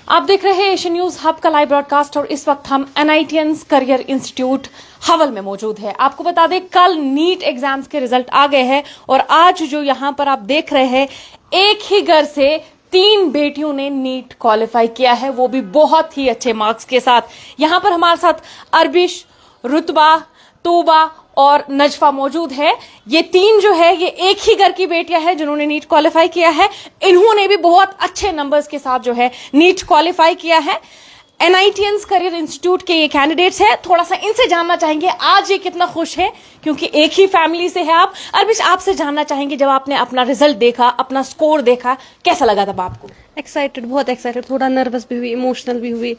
आप देख रहे हैं एशियन न्यूज हब का लाइव ब्रॉडकास्ट और इस वक्त हम NITians करियर इंस्टीट्यूट हवल में मौजूद है। आपको बता दें कल नीट एग्जाम्स के रिजल्ट आ गए हैं और आज जो यहाँ पर आप देख रहे हैं एक ही घर से 3 बेटियों ने नीट क्वालिफाई किया है, वो भी बहुत ही अच्छे मार्क्स के साथ। यहाँ पर हमारे साथ अरबिश, रुतबा, तोबा और नजफा मौजूद है। ये 3 जो है ये एक ही घर की बेटियां हैं जिन्होंने नीट क्वालिफाई किया है। इन्होंने भी बहुत अच्छे नंबर्स के साथ जो है नीट क्वालिफाई किया है। NITians करियर इंस्टीट्यूट के ये कैंडिडेट्स हैं, थोड़ा सा इनसे जानना चाहेंगे आज ये कितना खुश है क्योंकि एक ही फैमिली से है आप। अरबिश, आपसे जानना चाहेंगे जब आपने अपना रिजल्ट देखा, अपना स्कोर देखा, कैसा लगा तब आपको? एक्साइटेड, बहुत एक्साइटेड, थोड़ा नर्वस भी हुई, इमोशनल भी हुई।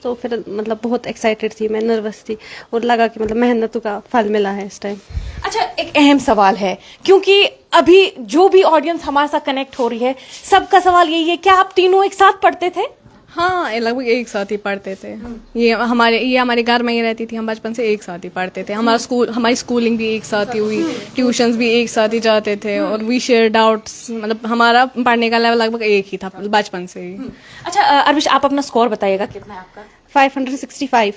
तो फिर मतलब बहुत एक्साइटेड थी मैं, नर्वस थी और लगा कि मतलब मेहनत का फल मिला है इस टाइम। अच्छा, एक अहम सवाल है क्योंकि अभी जो भी ऑडियंस हमारे साथ कनेक्ट हो रही है सबका सवाल यही है, क्या आप तीनों एक साथ पढ़ते थे? हाँ, लगभग एक साथ ही पढ़ते थे। ये हमारे घर में ही रहती थी, हम बचपन से एक साथ ही पढ़ते थे। हमारी स्कूलिंग भी एक साथ ही हुई, ट्यूशंस भी एक साथ ही जाते थे और वी शेयर डाउट्स। मतलब हमारा पढ़ने का लेवल लगभग एक ही था बचपन से ही। अच्छा अरबिश, आप अपना स्कोर बताइएगा कितना है आपका? 565।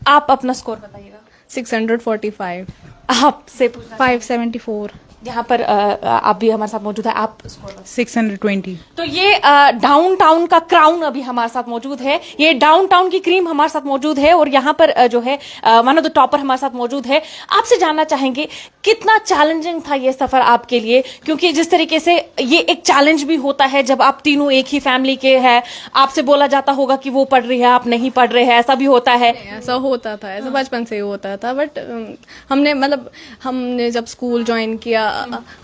आप अपना स्कोर बताइएगा। 645। आपसे पूछना 574। यहाँ पर आप भी हमारे साथ मौजूद है, आप स्कोर 620। तो ये डाउन टाउन का क्राउन अभी हमारे साथ मौजूद है, ये डाउन टाउन की क्रीम हमारे साथ मौजूद है और यहाँ पर जो है वन ऑफ द टॉपर हमारे साथ मौजूद है। आपसे जानना चाहेंगे कितना चैलेंजिंग था ये सफर आपके लिए, क्योंकि जिस तरीके से ये एक चैलेंज भी होता है जब आप तीनों एक ही फैमिली के हैं, आपसे बोला जाता होगा कि वो पढ़ रही है आप नहीं पढ़ रहे हैं, ऐसा भी होता है? ऐसा होता था, ऐसा बचपन से ही होता था। बट हमने जब स्कूल ज्वाइन किया,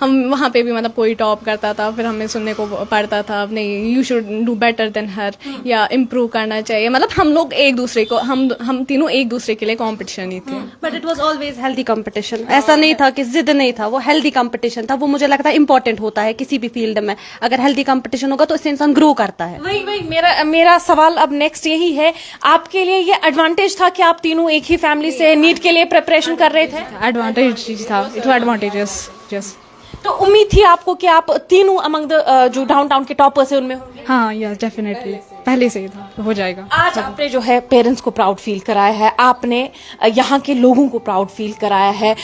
हम वहाँ पे भी मतलब कोई टॉप करता था, फिर हमें सुनने को पड़ता था नहीं you should do better than her, या इम्प्रूव करना चाहिए। मतलब हम लोग एक दूसरे को, हम तीनों एक दूसरे के लिए कॉम्पिटिशन ही थे। But it was always healthy competition. ऐसा नहीं था कि जिद नहीं था, वो हेल्दी कॉम्पिटिशन था। वो मुझे लगता है इंपॉर्टेंट होता है किसी भी फील्ड में। अगर हेल्दी कॉम्पिटिशन होगा तो इससे इंसान ग्रो करता है। वही मेरा सवाल अब नेक्स्ट यही है, आपके लिए ये एडवांटेज था कि आप तीनों एक ही फैमिली से नीट के लिए प्रिपरेशन कर रहे थे? एडवांटेज था, इट वाज एडवांटेजेस। यस। तो उम्मीद थी आपको कि आप तीनों अमंग द जो डाउन टाउन के टॉपर्स है उनमें होंगे? हाँ, यस, डेफिनेटली पहले से ही था, तो हो जाएगा। आज आपने जो है पेरेंट्स को प्राउड फील कराया है, आपने यहाँ के लोगों को प्राउड फील कराया है,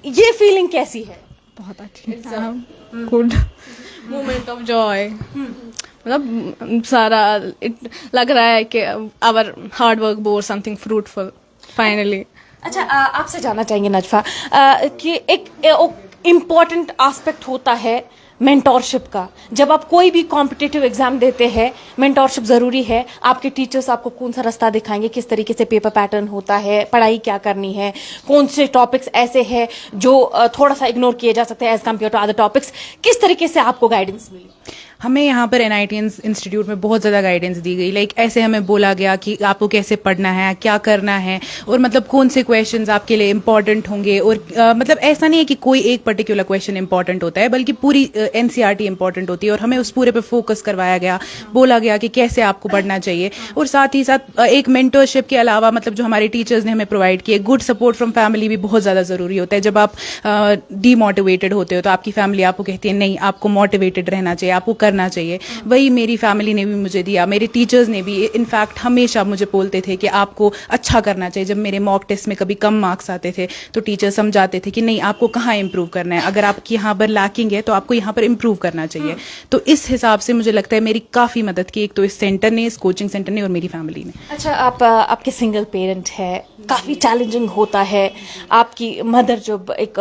ये फीलिंग कैसी है? बहुत अच्छी, गुड मोमेंट ऑफ जॉय। मतलब सारा लग रहा है कि our hard work bore something fruitful finally. अच्छा, आपसे जानना चाहेंगे नजफा कि एक इम्पॉर्टेंट एस्पेक्ट होता है मेंटोरशिप का। जब आप कोई भी कॉम्पिटिटिव एग्जाम देते हैं मेंटोरशिप ज़रूरी है। आपके टीचर्स आपको कौन सा रास्ता दिखाएंगे, किस तरीके से पेपर पैटर्न होता है, पढ़ाई क्या करनी है, कौन से टॉपिक्स ऐसे हैं जो थोड़ा सा इग्नोर किए जा सकते हैं as compared to other topics, किस तरीके से आपको गाइडेंस मिली? हमें यहाँ पर NITians इंस्टीट्यूट में बहुत ज़्यादा गाइडेंस दी गई। लाइक ऐसे हमें बोला गया कि आपको कैसे पढ़ना है, क्या करना है और मतलब कौन से क्वेश्चंस आपके लिए इम्पॉर्टेंट होंगे। और मतलब ऐसा नहीं है कि कोई एक पर्टिकुलर क्वेश्चन इम्पॉर्टेंट होता है, बल्कि पूरी NCERT इम्पॉर्टेंट होती है और हमें उस पूरे पे फोकस करवाया गया, बोला गया कि कैसे आपको पढ़ना चाहिए। और साथ ही साथ एक मेंटरशिप के अलावा मतलब जो हमारे टीचर्स ने हमें प्रोवाइड किए, गुड सपोर्ट फ्रॉम फैमिली भी बहुत ज़्यादा ज़रूरी होता है। जब आप डीमोटिवेटेड होते हो तो आपकी फैमिली आपको कहती है नहीं, आपको मोटिवेटेड रहना चाहिए, आपको करना चाहिए। वही मेरी फैमिली ने भी मुझे दिया, मेरे टीचर्स ने भी इनफैक्ट हमेशा मुझे बोलते थे कि आपको अच्छा करना चाहिए। जब मेरे मॉक टेस्ट में कभी कम मार्क्स आते थे तो टीचर समझाते थे कि नहीं, आपको कहाँ इंप्रूव करना है, अगर आपकी यहाँ पर लैकिंग है तो आपको यहाँ पर इंप्रूव करना चाहिए। तो इस हिसाब से मुझे लगता है मेरी काफ़ी मदद की, एक तो इस सेंटर ने, इस कोचिंग सेंटर ने और मेरी फैमिली ने। अच्छा, आपके सिंगल पेरेंट है, काफ़ी चैलेंजिंग होता है। आपकी मदर जब एक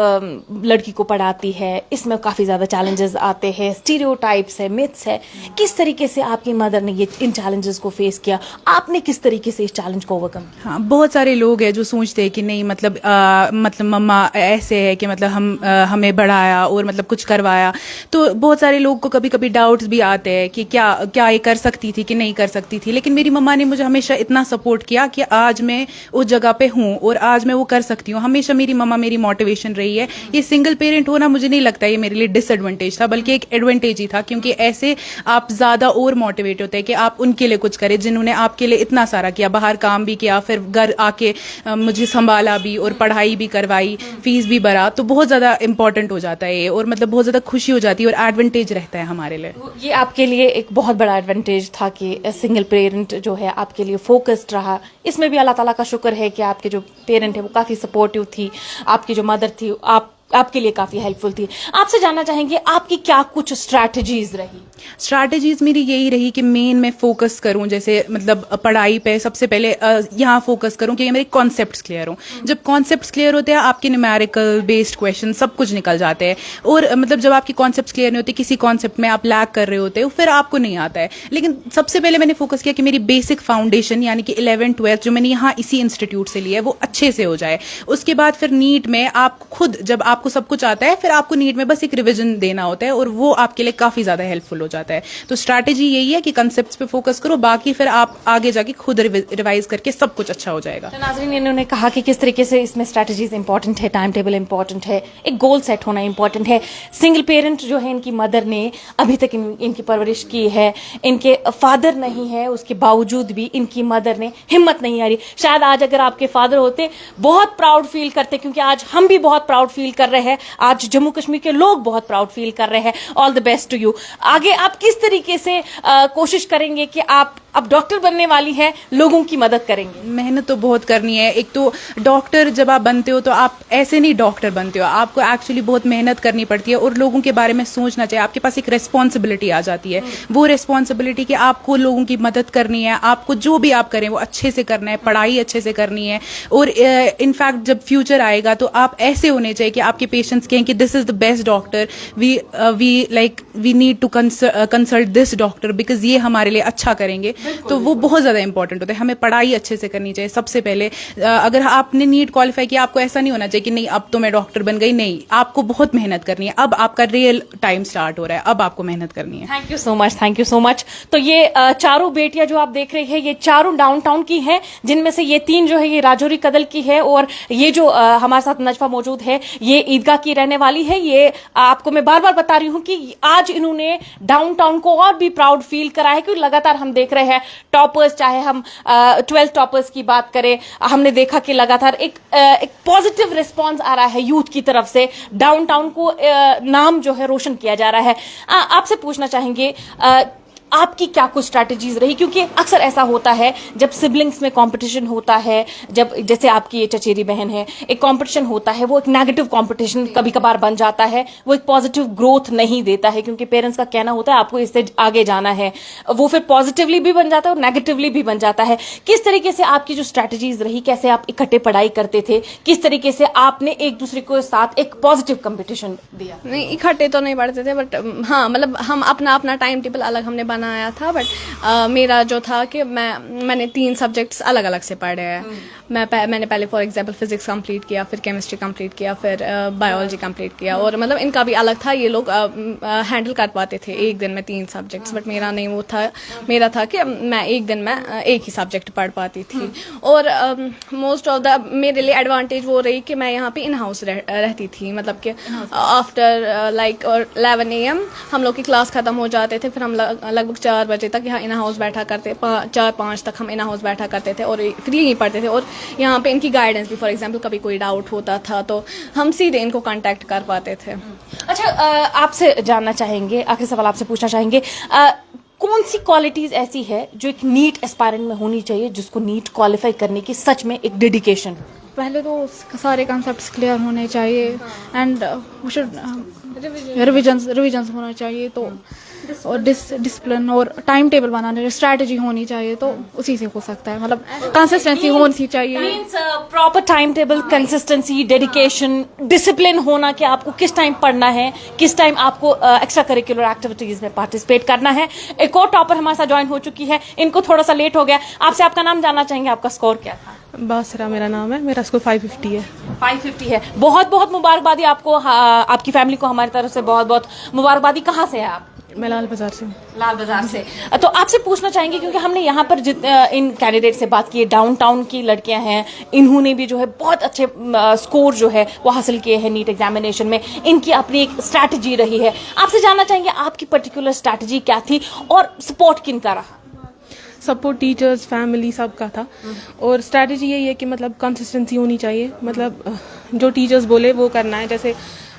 लड़की को पढ़ाती है इसमें काफ़ी ज़्यादा चैलेंजेस आते हैं, स्टीरियोटाइप्स है, मिथ्स है। किस तरीके से आपकी मदर ने ये इन चैलेंजेस को फेस किया, आपने किस तरीके से इस चैलेंज को ओवरकम किया? हाँ, बहुत सारे लोग हैं जो सोचते हैं कि नहीं मतलब मम्मा ऐसे है कि मतलब हमें बढ़ाया और मतलब कुछ करवाया। तो बहुत सारे लोग को कभी कभी डाउट्स भी आते हैं कि क्या ये कर सकती थी कि नहीं कर सकती थी। लेकिन मेरी मम्मा ने मुझे हमेशा इतना सपोर्ट किया कि आज मैं उस जगह पे हूँ और आज मैं वो कर सकती हूँ। हमेशा मेरी मम्मा मेरी मोटिवेशन रही है। ये सिंगल पेरेंट होना मुझे नहीं लगता ये मेरे लिए डिसएडवांटेज था, बल्कि एक एडवांटेज ही था, क्योंकि ایسے آپ زیادہ اور موٹیویٹ ہوتے ہیں کہ آپ ان کے لیے کچھ کریں جنہوں نے آپ کے لیے اتنا سارا کیا, باہر کام بھی کیا, پھر گھر آ کے مجھے سنبھالا بھی اور پڑھائی بھی کروائی, فیس بھی بھرا. تو بہت زیادہ امپورٹنٹ ہو جاتا ہے اور مطلب بہت زیادہ خوشی ہو جاتی ہے اور ایڈوانٹیج رہتا ہے ہمارے لیے. یہ آپ کے لیے ایک بہت بڑا ایڈوانٹیج تھا کہ سنگل پیرنٹ جو ہے آپ کے لیے فوکسڈ رہا. اس میں بھی اللہ تعالیٰ کا شکر ہے کہ آپ کے جو پیرنٹ ہے وہ کافی سپورٹیو تھی, آپ کی جو مدر تھی آپ کے لیے کافی ہیلپ فل تھی. آپ سے جاننا چاہیں گے آپ کی کیا کچھ اسٹریٹجیز رہی؟ اسٹریٹجیز میری یہی رہی کہ مین میں فوکس کروں, جیسے مطلب پڑھائی پہ سب سے پہلے یہاں فوکس کروں کہ میرے کانسیپٹس کلیئر ہوں. جب کانسیپٹس کلیئر ہوتے ہیں آپ کے نیومیریکل بیسڈ کویشچن سب کچھ نکل جاتے ہیں. اور مطلب جب آپ کی کانسیپٹس کلیئر نہیں ہوتے, کسی کانسیپٹ میں آپ لیک کر رہے ہوتے ہو, پھر آپ کو نہیں آتا ہے. لیکن سب سے پہلے میں نے فوکس کیا کہ میری بیسک فاؤنڈیشن یعنی کہ 11th-12th جو میں نے یہاں اسی انسٹیٹیوٹ سے لیا ہے وہ اچھے سے ہو جائے. اس کے بعد پھر نیٹ میں آپ خود جب آپ کو سب کچھ آتا ہے پھر آپ کو نیٹ میں بس ایک ریویژن دینا ہوتا ہے اور وہ آپ کے لیے کافی زیادہ ہیلپ فل ہو جاتا ہے. تو اسٹریٹجی یہی ہے کہ کنسیپٹس پہ فوکس کرو, باقی پھر آپ آگے جا کے خود ریوائز کر کے سب کچھ اچھا ہو جائے گا. ناظرین, انہوں نے کہا کہ کس طریقے سے اس میں اسٹریٹجیز امپورٹنٹ ہے, ٹائم ٹیبل امپورٹنٹ ہے, ایک گول سیٹ ہونا امپورٹنٹ ہے. سنگل پیرنٹ جو ہے ان کی مدر نے ابھی تک ان کی پرورش کی ہے, ان کے فادر نہیں ہے, اس کے باوجود بھی ان کی مدر نے ہمت نہیں ہاری. شاید آج اگر آپ کے فادر ہوتے بہت پراؤڈ فیل کرتے, کیونکہ آج ہم بھی بہت پراؤڈ فیل کر رہے ہیں, آج جموں کشمیر کے لوگ بہت پراؤڈ فیل کر رہے ہیں. آل دا بیسٹ ٹو یو. آگے آپ کس طریقے سے کوشش کریں گے کہ آپ اب ڈاکٹر بننے والی ہے, لوگوں کی مدد کریں گے؟ محنت تو بہت کرنی ہے. ایک تو ڈاکٹر جب آپ بنتے ہو تو آپ ایسے نہیں ڈاکٹر بنتے ہو, آپ کو ایکچولی بہت محنت کرنی پڑتی ہے اور لوگوں کے بارے میں سوچنا چاہیے. آپ کے پاس ایک ریسپانسبلٹی آ جاتی ہے, وہ ریسپانسبلٹی کہ آپ کو لوگوں کی مدد کرنی ہے, آپ کو جو بھی آپ کریں وہ اچھے سے کرنا ہے, پڑھائی اچھے سے کرنی ہے. اور انفیکٹ جب فیوچر آئے گا تو آپ ایسے ہونے چاہیے کہ آپ کے پیشنٹس کہیں کہ this is the best doctor, we need to consult this doctor because یہ ہمارے لیے اچھا کریں گے. تو وہ بہت زیادہ امپورٹنٹ ہوتا ہے. ہمیں پڑھائی اچھے سے کرنی چاہیے سب سے پہلے. اگر آپ نے نیٹ کوالیفائی کیا, آپ کو ایسا نہیں ہونا چاہیے کہ نہیں اب تو میں ڈاکٹر بن گئی. نہیں, آپ کو بہت محنت کرنی ہے. اب آپ کا ریئل ٹائم سٹارٹ ہو رہا ہے, اب آپ کو محنت کرنی ہے. Thank you so much, thank you so much. تو یہ چاروں بیٹیاں جو آپ دیکھ رہے ہیں یہ چاروں ڈاؤن ٹاؤن کی ہیں, جن میں سے یہ 3 جو ہے یہ راجوری کدل کی ہے, اور یہ جو ہمارے ساتھ نجفہ موجود ہے یہ عیدگاہ کی رہنے والی ہے. یہ آپ کو میں بار بار بتا رہی ہوں کہ آج انہوں نے ڈاؤن ٹاؤن کو اور بھی پراؤڈ فیل کرا ہے, کیونکہ لگاتار ہم دیکھ رہے ہیں ٹاپرز, چاہے ہم 12 ٹاپرز کی بات کریں, ہم نے دیکھا کہ لگاتار ایک پازیٹیو رسپانس آ رہا ہے یوتھ کی طرف سے. ڈاؤن ٹاؤن کو نام جو ہے روشن کیا جا رہا ہے. آپ سے پوچھنا چاہیں گے آپ کی کیا کچھ اسٹریٹجیز رہی, کیونکہ اکثر ایسا ہوتا ہے جب سبلنگس میں کمپٹیشن ہوتا ہے, جب جیسے آپ کی یہ چچیری بہن ہے, ایک کمپٹیشن ہوتا ہے, وہ ایک نیگیٹو کمپٹیشن کبھی کبھار بن جاتا ہے, وہ ایک پازیٹیو گروتھ نہیں دیتا ہے, کیونکہ پیرنٹس کا کہنا ہوتا ہے آپ کو اس سے آگے جانا ہے. وہ پھر پازیٹیولی بھی بن جاتا ہے اور نیگیٹیولی بھی بن جاتا ہے. کس طریقے سے آپ کی جو اسٹریٹجیز رہی, کیسے آپ اکٹھے پڑھائی کرتے تھے, کس طریقے سے آپ نے ایک دوسرے کو ساتھ ایک پازیٹیو کمپٹیشن دیا؟ نہیں, اکٹھے تو نہیں پڑھتے تھے, بٹ ہاں مطلب ہم اپنا ٹائم ٹیبل الگ ہم نے بنایا تھا. بٹ میرا جو تھا کہ میں نے 3 سبجیکٹس الگ الگ سے پڑھے ہیں. میں نے پہلے فار ایگزامپل فزکس کمپلیٹ کیا, پھر کیمسٹری کمپلیٹ کیا, پھر بایولوجی کمپلیٹ کیا. اور مطلب ان کا بھی الگ تھا, یہ لوگ ہینڈل کر پاتے تھے ایک دن میں 3 سبجیکٹس, بٹ میرا نہیں وہ تھا. میرا تھا کہ میں ایک دن میں ایک ہی سبجیکٹ پڑھ پاتی تھی. اور موسٹ آف دا میرے لیے ایڈوانٹیج وہ رہی کہ میں یہاں پہ ان ہاؤس رہتی تھی. مطلب کہ آفٹر لائک 11 AM ہم لوگ کی کلاس ختم ہو جاتے تھے, پھر ہم لگ بھگ 4 بجے تک یہاں ان ہاؤس بیٹھا کرتے, 4-5 تک ہم ان ہاؤس بیٹھا کرتے تھے اور پھر یہیں پڑھتے تھے. اور یہاں پہ ان کی گائیڈنس بھی, فار ایگزامپل کبھی کوئی ڈاؤٹ ہوتا تھا تو ہم سیدھے ان کو کانٹیکٹ کر پاتے تھے. اچھا, آپ سے جاننا چاہیں گے, آخری سوال آپ سے پوچھنا چاہیں گے, کون سی کوالٹیز ایسی ہے جو ایک نیٹ اسپائرنٹ میں ہونی چاہیے, جس کو نیٹ کوالیفائی کرنے کی سچ میں ایک ڈیڈیکیشن؟ پہلے تو سارے کانسیپٹس کلیئر ہونے چاہیے, اینڈ ریویژنس ہونا چاہیے, تو اور ڈسپلن اور ٹائم ٹیبل بنانے اسٹریٹجی ہونی چاہیے, تو اسی سے ہو سکتا ہے. مطلب کنسسٹنسی ہونی چاہیے, proper time table, consistency, dedication, discipline ہونا کہ آپ کو کس ٹائم پڑھنا ہے, کس ٹائم آپ کو ایکسٹرا کریکولر ایکٹیویٹیز میں پارٹیسپیٹ کرنا ہے. ایک اور ٹاپر ہمارے ساتھ جوائن ہو چکی ہے, ان کو تھوڑا سا لیٹ ہو گیا. آپ سے آپ کا نام جاننا چاہیں گے, آپ کا اسکور کیا تھا؟ باسرا میرا نام ہے, میرا اسکور 550 ہے. 550 ہے. بہت بہت مبارکبادی آپ کو, آپ کی فیملی کو ہماری طرف سے بہت بہت مبارکبادی. کہاں سے ہے آپ؟ मैं लाल बाजार से हूँ. लाल बाजार से. तो आपसे पूछना चाहेंगे क्योंकि हमने यहाँ पर इन कैंडिडेट से बात की है, डाउन टाउन की लड़कियां हैं, इन्होंने भी जो है बहुत अच्छे स्कोर जो है वो हासिल किए हैं नीट एग्जामिनेशन में. इनकी अपनी एक स्ट्रैटेजी रही है. आपसे जानना चाहेंगे आपकी पर्टिकुलर स्ट्रैटेजी क्या थी और सपोर्ट किन का रहा? सपोर्ट टीचर्स, फैमिली, सबका था. और स्ट्रैटेजी यही है कि मतलब कंसिस्टेंसी होनी चाहिए. मतलब जो टीचर्स बोले वो करना है. जैसे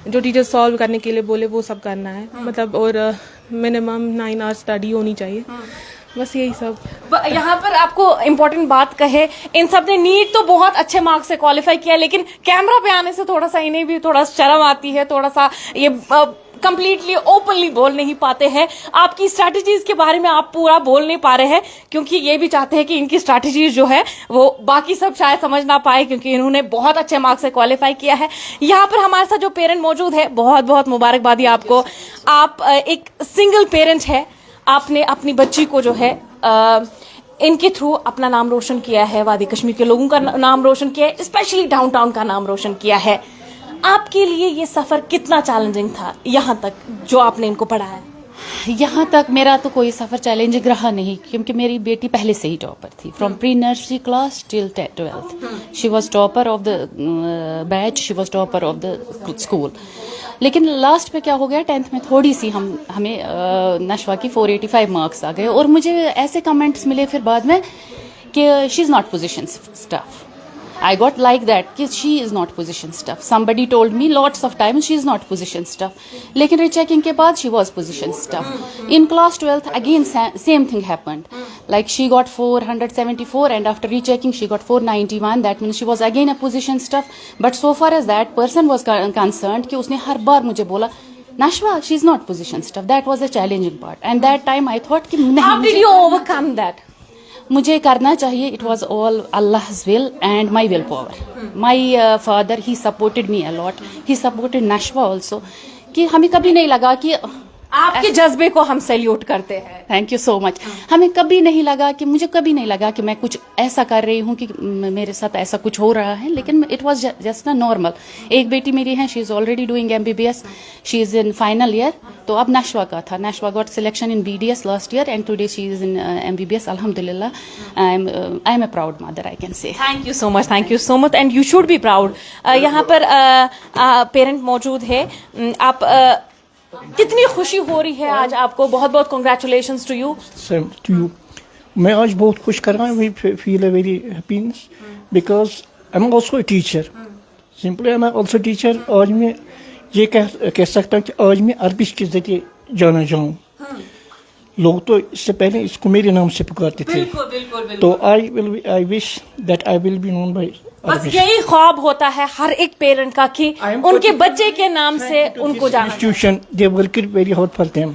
जो टीचर्स सॉल्व करने के लिए बोले वो सब करना है. मतलब और मिनिमम 9 आवर्स स्टडी होनी चाहिए. बस यही सब. यहाँ पर आपको इम्पोर्टेंट बात कहे, इन सब ने नीट तो बहुत अच्छे मार्क्स से क्वालिफाई किया, लेकिन कैमरा पे आने से थोड़ा सा इन्हें भी थोड़ा शर्म आती है, थोड़ा सा ये कंप्लीटली ओपनली बोल नहीं पाते हैं. आपकी स्ट्रैटेजीज के बारे में आप पूरा बोल नहीं पा रहे हैं क्योंकि ये भी चाहते हैं कि इनकी स्ट्रैटेजीज जो है वो बाकी सब शायद समझ ना पाए क्योंकि इन्होंने बहुत अच्छे मार्क्स से क्वालिफाई किया है. यहाँ पर हमारे साथ जो पेरेंट मौजूद है, बहुत बहुत मुबारकबादी आपको. आप एक सिंगल पेरेंट है, आपने अपनी बच्ची को जो है इनके थ्रू अपना नाम रोशन किया है, वादी कश्मीर के लोगों का नाम रोशन किया है, स्पेशली डाउन टाउन का नाम रोशन किया है. आपके लिए ये सफर कितना चैलेंजिंग था यहाँ तक जो आपने इनको पढ़ाया? यहाँ तक मेरा तो कोई सफ़र चैलेंजिंग रहा नहीं क्योंकि मेरी बेटी पहले से ही टॉपर थी. From pre nursery class till 12th she was topper of the batch, she was topper of the school. लेकिन लास्ट पे क्या हो गया, 10th में थोड़ी सी हमें नशवा की 485 मार्क्स आ गए और मुझे ऐसे कमेंट्स मिले फिर बाद में कि she is not position stuff. I got like that कि she is not position stuff. Somebody told me lots of times she is not position stuff. लेकिन rechecking के बाद she was position stuff. In class 12th again same thing happened. Like she got 474 and after rechecking she got 491. That means she was again a position stuff. But so far as that person was concerned कि उसने हर बार मुझे बोला Nashwa, she is not position stuff. That was a challenging part. And that time I thought कि नहीं. How did you overcome that? मुझे करना चाहिए. It was all Allah's will and my willpower. My father, he supported me a lot. He supported Nashwa also. कि हमें कभी नहीं लगा कि आपके जज्बे को हम सैल्यूट करते हैं. Thank you so much. हमें कभी नहीं लगा कि मुझे कभी नहीं लगा कि मैं कुछ ऐसा कर रही हूँ कि मेरे साथ ऐसा कुछ हो रहा है. लेकिन इट वाज जस्ट ना नॉर्मल. एक बेटी मेरी है, she is already doing MBBS. She is in final year. तो अब नशवा का था. Nashwa got selection in BDS last year and today she is in MBBS. अल्हम्दुलिल्लाह I am a proud mother, I can say. Thank you so much and you should be proud. यहाँ पर parent मौजूद है. आप कितनी खुशी हो रही है आज आपको? बहुत बहुत congratulations to you. Same to you. मैं आज बहुत खुश कर रहा हूँ. We feel a very happiness because I am also a teacher. Simply I am also teacher. आज मैं ये कह सकता हूँ कि आज मैं अरबी के जरिए जाना जाऊँ. लोग तो इससे पहले इसको मेरे नाम से पुकारते थे. तो I wish that I will be known by. बस यही ख्वाब होता है हर एक पेरेंट का कि उनके बच्चे के नाम से उनको जाना. Institution they worked very hard for them.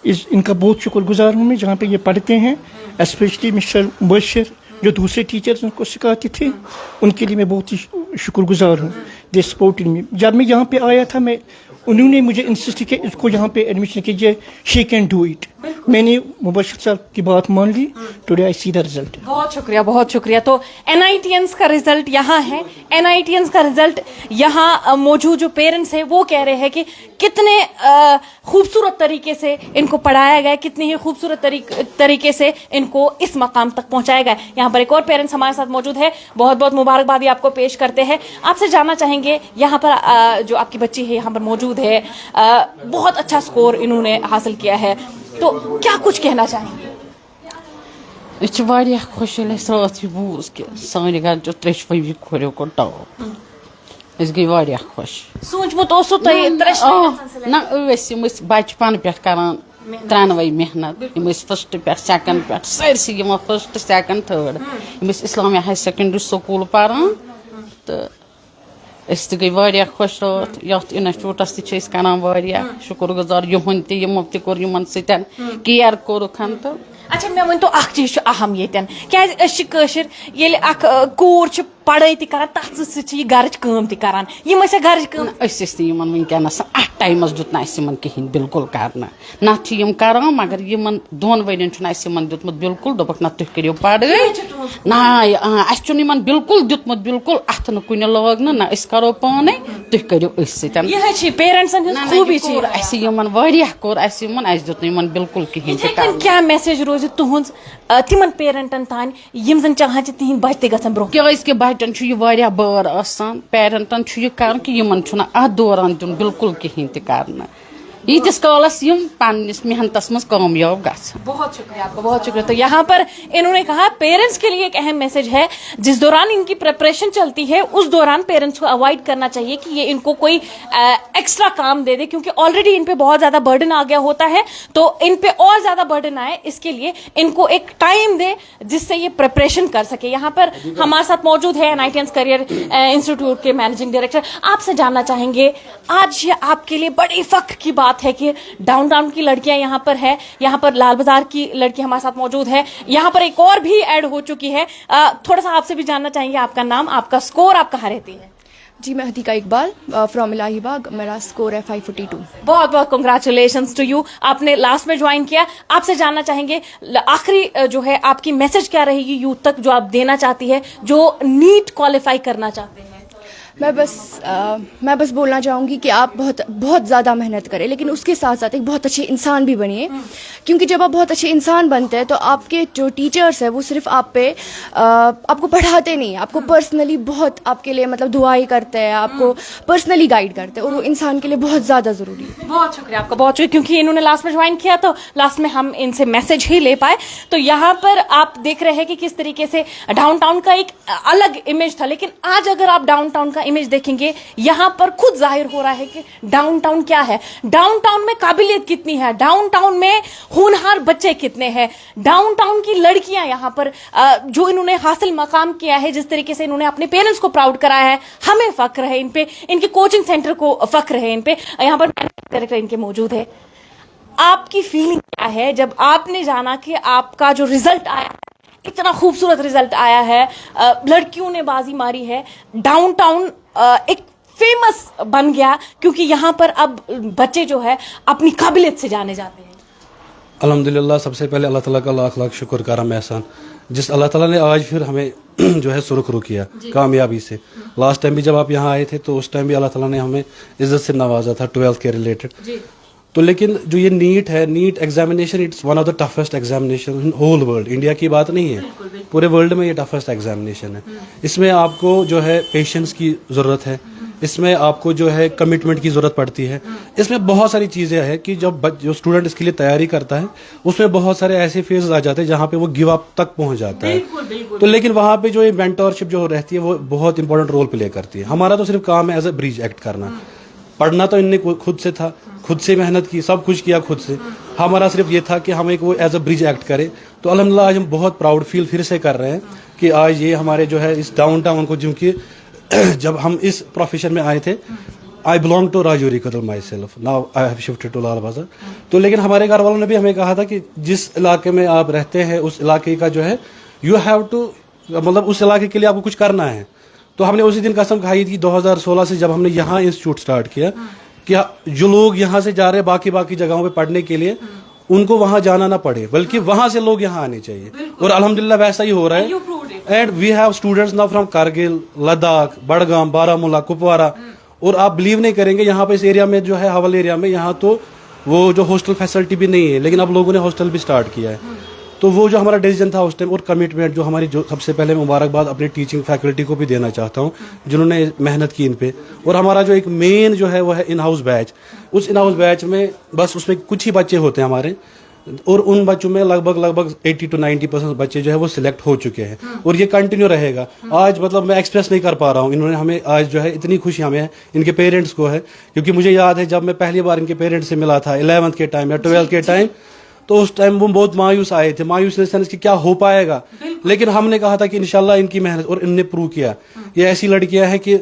इनका बहुत शुक्रगुजार हूँ मैं जहाँ पे ये पढ़ते हैं. स्पेशली मिस्टर मुबशर जो दूसरे टीचर्स उनको सिखाते थे, उनके लिए मैं बहुत ही शुक्रगुजार हूँ. They supported me. जब मैं यहाँ पे आया था उन्होंने मुझे इंसिस्ट किया इसको यहाँ पे एडमिशन कीजिए. She can do it. मैंने मुबशर साहब की बात मान ली. Today I see the result. बहुत शुक्रिया. तो NITians का रिजल्ट यहाँ है. NITians का रिजल्ट यहाँ मौजूद जो पेरेंट्स हैं वो कह रहे हैं कि कितने खूबसूरत तरीके से इनको पढ़ाया गया, कितनी ही खूबसूरत तरीके से इनको इस मकाम तक पहुंचाया गया. यहाँ पर एक और पेरेंट्स हमारे साथ मौजूद है. बहुत बहुत मुबारकबादी आपको पेश करते हैं. आपसे जानना चाहेंगे यहाँ पर जो आपकी बच्ची है यहाँ पर मौजूद है, बहुत अच्छा स्कोर इन्होंने हासिल किया है, तो क्या कुछ कहना चाहेंगे? खुश रात बूज कि सानि घर 3 खोरियो को टॉप. गई खुश. सोचमुत ओसु तोय ना बचपन पे करान 3 मेहनत. फर्स्ट पे सेकंड पे सारी first second third. Islamia high secondary school Paran. तो गई खुश रात. ये इंस्टीट्यूटस करान शुक्रगुजार. यहन तमो तोर यमन सतन केयर कोरखन. तो अच्छा मैं वन तो अख चीज अहम येतन क्या कोर पढ़ाई ति करान तथ सह गरच काम ति करान यम ऐसे गरच काम वनकस अत टाइमस दुत न कहें बिल्कुल करना नम कर मगर इन 2 वन दुतमुत बिल्कुल दोपक न तुम करो पढ़ाई ना अन बिल्कुल दुतमुत बिल्कुल अत न कुन लोग ना करो पाने तुम करो पेरेंट्सन खूबी कोर दुत न बिल्कुल कहें क्या मैसेज रोज तुहज तिमन पेरेंटन तान यम जन चाहन तिहंद बच्चे गसन ब्रो क्या बचन यह बार आसान पेरेंटन कर कि अत दौरान दिन बिल्कुल कहें करना यीतिस कालस पन्निस मेहनतस मज कामयाब गस। बहुत शुक्रिया आपका, बहुत शुक्रिया। तो यहाँ पर इन्होंने कहा पेरेंट्स के लिए एक अहम मैसेज है, जिस दौरान इनकी प्रिपरेशन चलती है उस दौरान पेरेंट्स को अवॉइड करना चाहिए कि ये इनको कोई एक्स्ट्रा काम दे दे, क्योंकि ऑलरेडी इन पे बहुत ज्यादा बर्डन आ गया होता है, तो इन पे और ज्यादा बर्डन आए इसके लिए इनको एक टाइम दे जिससे ये प्रिपरेशन कर सके। यहाँ पर हमारे साथ मौजूद है NITIANS करियर इंस्टीट्यूट के मैनेजिंग डायरेक्टर। आपसे जानना चाहेंगे, आज ये आपके लिए बड़ी फख्र की बात है कि डाउनटाउन की लड़कियां यहाँ पर है, यहाँ पर लाल बाजार की लड़की हमारे साथ मौजूद है, यहाँ पर एक और भी ऐड हो चुकी है। थोड़ा सा आपसे भी जानना चाहेंगे, आपका नाम, आपका स्कोर, आप कहाँ रहती है? जी, मैं हदीका इकबाल फ्रॉम इलाहीबाग, मेरा स्कोर है 542। बहुत बहुत कंग्रेचुलेशंस टू यू, आपने लास्ट में ज्वाइन किया। आपसे जानना चाहेंगे आखिरी जो है आपकी मैसेज क्या रहेगी यूथ तक, जो आप देना चाहती है, जो नीट क्वालिफाई करना चाहते हैं? मैं बस बोलना चाहूँगी कि आप बहुत ज़्यादा मेहनत करें, लेकिन उसके साथ साथ एक बहुत अच्छे इंसान भी बनिए, क्योंकि जब आप बहुत अच्छे इंसान बनते हैं तो आपके जो टीचर्स हैं वो सिर्फ आपको पढ़ाते नहीं, आपको पर्सनली बहुत आपके लिए मतलब दुआई करते हैं, आपको पर्सनली गाइड करते हैं, और वो इंसान के लिए बहुत ज़्यादा ज़रूरी है। बहुत शुक्रिया आपका, बहुत शुक्रिया, क्योंकि इन्होंने लास्ट में ज्वाइन किया तो लास्ट में हम इनसे मैसेज ही ले पाए। तो यहाँ पर आप देख रहे हैं कि किस तरीके से डाउनटाउन का एक अलग इमेज था, लेकिन आज अगर आप डाउनटाउन का इमेज देखेंगे, यहां पर खुद जाहिर हो रहा है कि डाउनटाउन क्या है, डाउनटाउन में काबिलियत कितनी है, डाउनटाउन में होनहार बच्चे कितने हैं, डाउनटाउन की लड़कियां यहां पर जो इन्होंने हासिल मकाम किया है, जिस तरीके से इन्होंने अपने पेरेंट्स को प्राउड कराया है, हमें फख्र है इन पे, इनके कोचिंग सेंटर को फख्र है इन पे। यहां पर डायरेक्टर इनके मौजूद है। आपकी फीलिंग क्या है जब आपने जाना कि आपका जो रिजल्ट आया, इतना खूबसूरत रिजल्ट आया है, लड़कियों ने बाजी मारी है, डाउनटाउन एक फेमस बन गया, क्योंकि यहाँ पर अब बच्चे जो है अपनी काबिलियत से जाने जाते हैं? अल्हम्दुलिल्लाह, सबसे पहले अल्लाह ताला का लाख लाख शुक्र करम एहसान, जिस अल्लाह ताला ने आज फिर हमें जो है सुरखरू किया कामयाबी से। लास्ट टाइम भी जब आप यहाँ आए थे तो उस टाइम भी अल्लाह ताला ने हमें इज्जत से नवाजा था 12th के रिलेटेड। तो लेकिन जो ये नीट है, NEET examination, it's one of the toughest examination in whole world. India की बात नहीं है, पूरे वर्ल्ड में ये टफेस्ट एग्जामिनेशन है। इसमें आपको जो है पेशेंस की ज़रूरत है, इसमें आपको जो है कमिटमेंट की ज़रूरत पड़ती है, इसमें बहुत सारी चीज़ें हैं कि जो स्टूडेंट इसके लिए तैयारी करता है उसमें बहुत सारे ऐसे फेज आ जाते हैं जहाँ पे वो गिव अप तक पहुँच जाता है। तो लेकिन वहाँ पे जो ये मेंटरशिप जो रहती है वो बहुत इंपॉर्टेंट रोल प्ले करती है। हमारा तो सिर्फ काम है एज ए ब्रिज एक्ट करना। पढ़ना तो इनने खुद से था, खुद से मेहनत की, सब कुछ किया खुद से। हमारा सिर्फ ये था कि हम एक वो एज अ ब्रिज एक्ट करें। तो अल्हम्दुलिल्लाह आज हम बहुत प्राउड फील फिर से कर रहे हैं कि आज ये हमारे जो है इस डाउनटाउन को, क्योंकि जब हम इस प्रोफेशन में आए थे, I belong to Rajouri Kadal myself, now I have shifted to Lal Bazar. तो लेकिन हमारे घर वालों ने भी हमें कहा था कि जिस इलाके में आप रहते हैं उस इलाके का जो है यू हैव टू, मतलब उस इलाके के लिए आपको कुछ करना है। तो हमने उसी दिन कसम खाई थी 2016 से जब हमने यहाँ इंस्टीट्यूट स्टार्ट किया कि जो लोग यहाँ से जा रहे हैं बाकी जगहों पे पढ़ने के लिए, उनको वहाँ जाना ना पड़े, बल्कि वहाँ से लोग यहाँ आने चाहिए। और अल्हम्दुलिल्लाह वैसा ही हो रहा है। And we have students now from Kargil, Ladakh, Budgam, Baramulla, Kupwara. और आप बिलीव नहीं करेंगे, यहाँ पे इस एरिया में जो है हवल एरिया में, यहाँ तो वो जो हॉस्टल फैसिलिटी भी नहीं है, लेकिन अब लोगों ने हॉस्टल भी स्टार्ट किया है। तो वो जो हमारा डिसीजन था उस टाइम और कमिटमेंट जो हमारी, जो सबसे पहले मुबारकबाद अपनी टीचिंग फैकल्टी को भी देना चाहता हूँ जिन्होंने मेहनत की इन पे। और हमारा जो एक मेन जो है वो है इन हाउस बैच। उस इन हाउस बैच में बस उसमें कुछ ही बच्चे होते हैं हमारे, और उन बच्चों में लगभग 80 to 90% बच्चे जो है वो सिलेक्ट हो चुके हैं, और ये कंटिन्यू रहेगा। आज मतलब मैं एक्सप्रेस नहीं कर पा रहा हूँ, इन्होंने हमें आज जो है इतनी खुशी हमें इनके पेरेंट्स को है, क्योंकि मुझे याद है जब मैं पहली बार इनके पेरेंट्स से मिला था 11th के टाइम या 12th के टाइम, तो उस टाइम वो बहुत मायूस आए थे, मायूस इन सेंस कि क्या हो पाएगा। लेकिन हमने कहा था कि इंशाल्लाह इनकी मेहनत, और इनने प्रूव किया। ये ऐसी लड़कियां हैं कि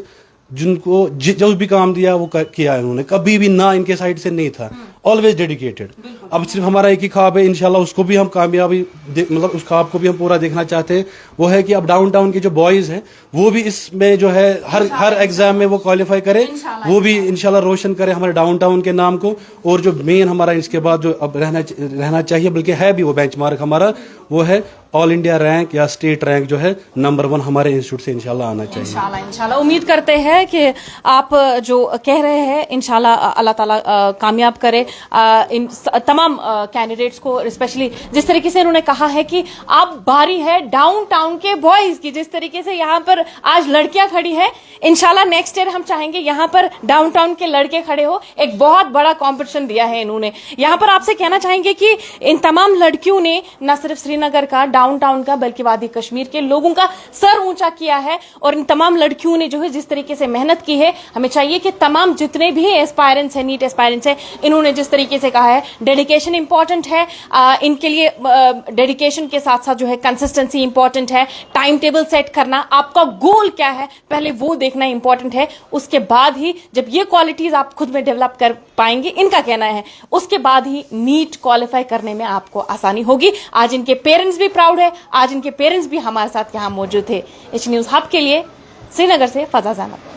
जिनको जो भी काम दिया वो किया है उन्होंने, कभी भी ना इनके साइड से नहीं था। Always dedicated. अब सिर्फ हमारा एक ही ख्वाब है, इंशाल्लाह उसको भी हम कामयाबी मतलब उस ख्वाब को भी हम पूरा देखना चाहते हैं. वो है कि अब डाउनटाउन के जो बॉयज हैं वो भी इसमें जो है हर एग्जाम में वो क्वालिफाई करे, वो भी इंशाल्लाह रोशन करे हमारे डाउनटाउन के नाम को. और जो मेन हमारा इसके बाद जो अब रहना चाहिए, बल्कि है भी वो बेंचमार्क हमारा, वो है ऑल इंडिया रैंक या स्टेट रैंक जो है नंबर 1 हमारे इंस्टीट्यूट से इंशाल्लाह आना चाहिए. इंशाल्लाह उम्मीद करते हैं कि आप जो कह रहे हैं इंशाल्लाह अल्लाह ताला कामयाब करे इन तमाम कैंडिडेट्स को. स्पेशली जिस तरीके से उन्होंने कहा है कि अब बारी है डाउनटाउन के बॉयज की, जिस तरीके से यहाँ पर आज लड़कियां खड़ी है, इंशाल्लाह नेक्स्ट ईयर हम चाहेंगे यहाँ पर डाउनटाउन के लड़के खड़े हो. एक बहुत बड़ा कॉम्पिटिशन दिया है इन्होंने. यहाँ पर आपसे कहना चाहेंगे कि इन तमाम लड़कियों ने न सिर्फ श्रीनगर का, डाउनटाउन का, बल्कि वादी कश्मीर के लोगों का सर ऊंचा किया है. और इन तमाम लड़कियों ने जो है जिस तरीके से मेहनत की है, हमें चाहिए कि तमाम जितने भी एस्पायरेंट्स हैं, नीट एस्पायरेंट्स हैं, इन्होंने जिस तरीके से कहा है डेडिकेशन इंपॉर्टेंट है. इनके लिए डेडिकेशन के साथ साथ जो है कंसिस्टेंसी इंपॉर्टेंट है. टाइम टेबल सेट करना, आपका गोल क्या है पहले वो देखना इंपॉर्टेंट है. उसके बाद ही जब ये क्वालिटीज आप खुद में डेवलप कर पाएंगे, इनका कहना है, उसके बाद ही नीट क्वालिफाई करने में आपको आसानी होगी. आज इनके पेरेंट्स भी प्राउड है, आज इनके पेरेंट्स भी हमारे साथ यहाँ मौजूद थे. एच न्यूज हब के लिए श्रीनगर से फजा ज़ैनब.